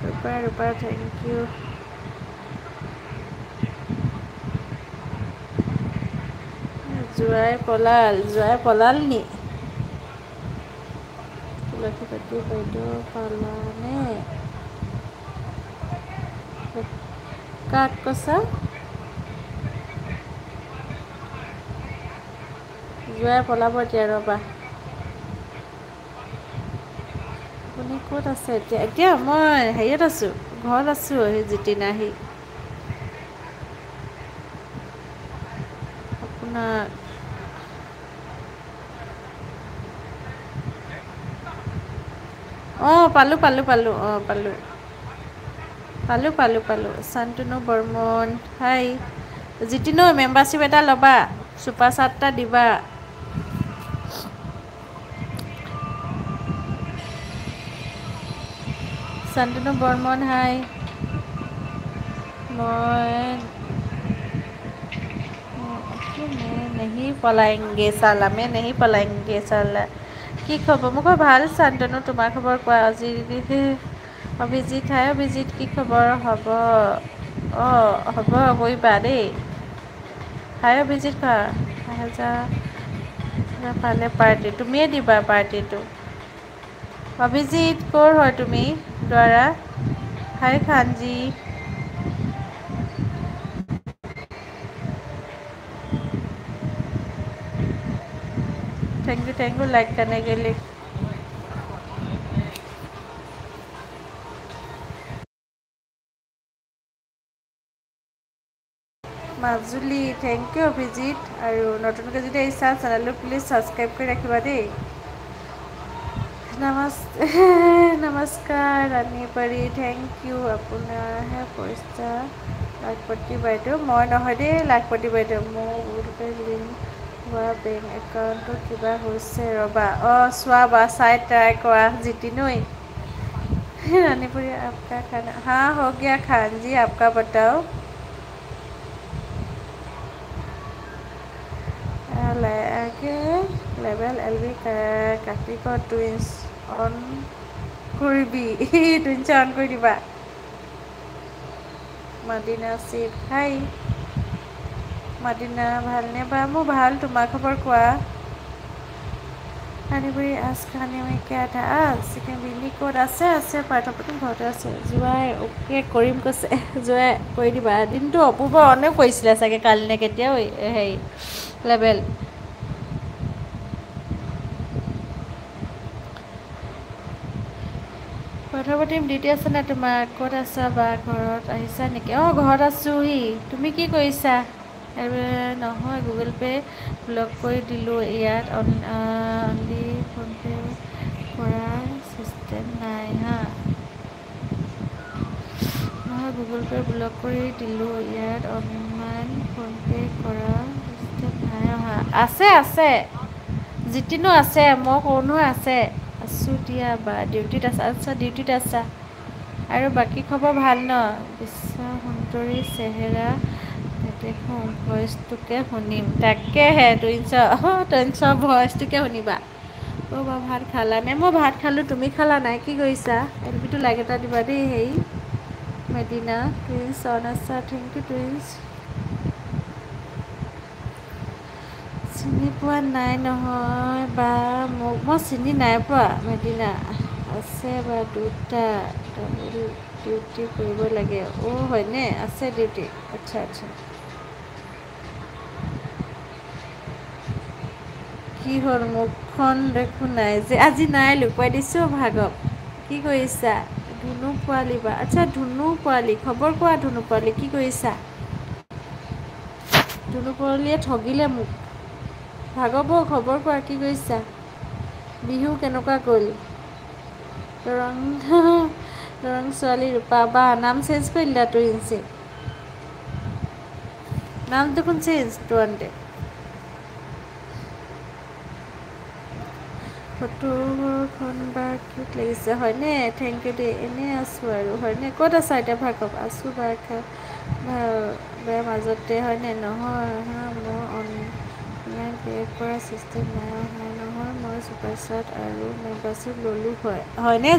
ৰূপা thank U. জোৱাই পলাল নি? তুলসী পাতি বাইদেউ পালানে? কাক কৈছা? জোৱাই পলাব এতিয়া ৰ'বা। আপুনি ক'ত আছে এতিয়া? এতিয়া মই হেৰিয়ত আছোঁ, ঘৰত আছোঁ। সেই জিতি নাই আপোনাৰ অঁ পালোঁ অঁ পালোঁ। শান্তনু বৰ্মন হাই। জিতিনো মেম্বাৰশ্বিপ এটা ল'বা, চুপাৰ চাট এটা দিবা। শান্তনু বৰ্মন হাই। मैं नहीं पलाएंगे साला। কি খবৰ? মোৰ খবৰ ভাল শান্তনু, তোমাৰ খবৰ কোৱা? আজি অভিজিত হাই অভিজিত, কি খবৰ? হ'ব কৰিবা দেই। হাই অভিজিত কোৱা। পালে পাৰ্টি তুমিয়ে দিবা পাৰ্টিটো। অভিজিত ক'ৰ হয় তুমি? দ্বাৰা hi Khanji. Thank you like करने के लिए। Majuli thank you Abhijit. আৰু নতুনকৈ যদি আহিছা চেনেলটো প্লিজ ছাবস্ক্ৰাইব কৰি ৰাখিবা দেই। নমস্কাৰ ৰাণী পৰী থেংক ইউ। আপোনাৰহে পইচা লাখপতি বাইদেউ, মই নহয় দেই লাখপতি বাইদেউ। মোৰ গুগল লিংক হোৱা বেংক একাউণ্টত কিবা হৈছে ৰ'বা। চোৱা বা চাই ট্ৰাই কৰা। জিতি নৈ रानीपुरी आपका खाना हाँ हो गया खान जी, आपका बताओ। लेवल LV কাটিক টুইন্স অন কৰিবি টুইন্স অন কৰি দিবা। মাদিনা চিট হাই মাদিনা, ভালনে বা? মোৰ ভাল, তোমাৰ খবৰ কোৱা? ৰাণীপুৰী আজ খানে में क्या था? চিকেন বিনি ক'ত আছে পাৰ্থপ্ৰতিম ঘৰতে আছে। জোৱাই অ'কে কৰিম কৈছে। জোৱাই কৰি দিবা। দিনটো অপূৰ্ব অনেও কৰিছিলে চাগে কালি নে কেতিয়াও হেৰি লেবেল। পাৰ্থপ্ৰতিম ডিউটি আছে নাই তোমাৰ? ক'ত আছা বা? ঘৰত আহিছা নেকি? ঘৰত আছোঁহি। তুমি কি কৰিছা? নহয় গুগল পে' ব্লক কৰি দিলোঁ। ইয়াত অনলি ফোনপে' কৰাৰ চিষ্টেম নাই হা। নহয় গুগল পে' ব্লক কৰি দিলোঁ। ইয়াত অনলাইন ফোনপে' কৰা চিষ্টেম নাই অহা। আছে জিতিনো আছে, মই কওঁ নহয় আছে। আছোঁ দিয়া বা ডিউটিত আছা। আচ্ছা ডিউটিত আছা। আৰু বাকী খবৰ ভাল ন? বিশ্বা সুন্দৰী চেহেৰা নেদেখোঁ, ভইচটোকে শুনিম। তাকেহে টুইঞ্চৰ ভইচটোকে শুনিবা। বা ভাত খালানে? মই ভাত খালোঁ, তুমি খালা নাই? কি কৰিছা? LPটো লাইক এটা দিবা দেই। হেৰি মেদিনা টুইন্স অন আছা, থেংক ইউ টুইন্স। চিনি পোৱা নাই নহয় বা মোক, মই চিনি নাই পোৱা মেদিনা। আছে বা দুটা ডাবল ডিউটি কৰিব লাগে। হয়নে? আছে ডিউটি। আচ্ছা। কি হ'ল মুখখন দেখোন নাই যে আজি? নাই লুকুৱাই দিছোঁ ভাগক। কি কৰিছা? ধুনু পোৱালি বা আচ্ছা ধুনু পোৱালি, খবৰ কোৱা ধুনু পোৱালি, কি কৰিছা? ধুনু পোৱালীয়ে ঠগিলে মোক। ভাগৰ বৌ খবৰ কোৱা, কি কৰিছা? বিহু কেনেকুৱা গ'ল? দৰং ছোৱালী ৰূপা বা নাম চেঞ্জ কৰি দিলা টুইঞ্চে। নাম দেখোন চেঞ্জ তোৰন্তে। ফটোখন বা কিউট লাগিছে হয়নে? থেংক ইউ দেই। এনেই আছোঁ আৰু হয়নে? ক'ত আছা এতিয়া ভাৰ্গৱ? আছোঁ বেয়া মাজতে হয়নে? নহয় হা, মোৰ অনলাইন পে' কৰা চিষ্টেম নাই অহা নহয়। মই ছুপাৰচাট আৰু মেম্বাৰশ্বিপ ল'লোঁ হয়নে?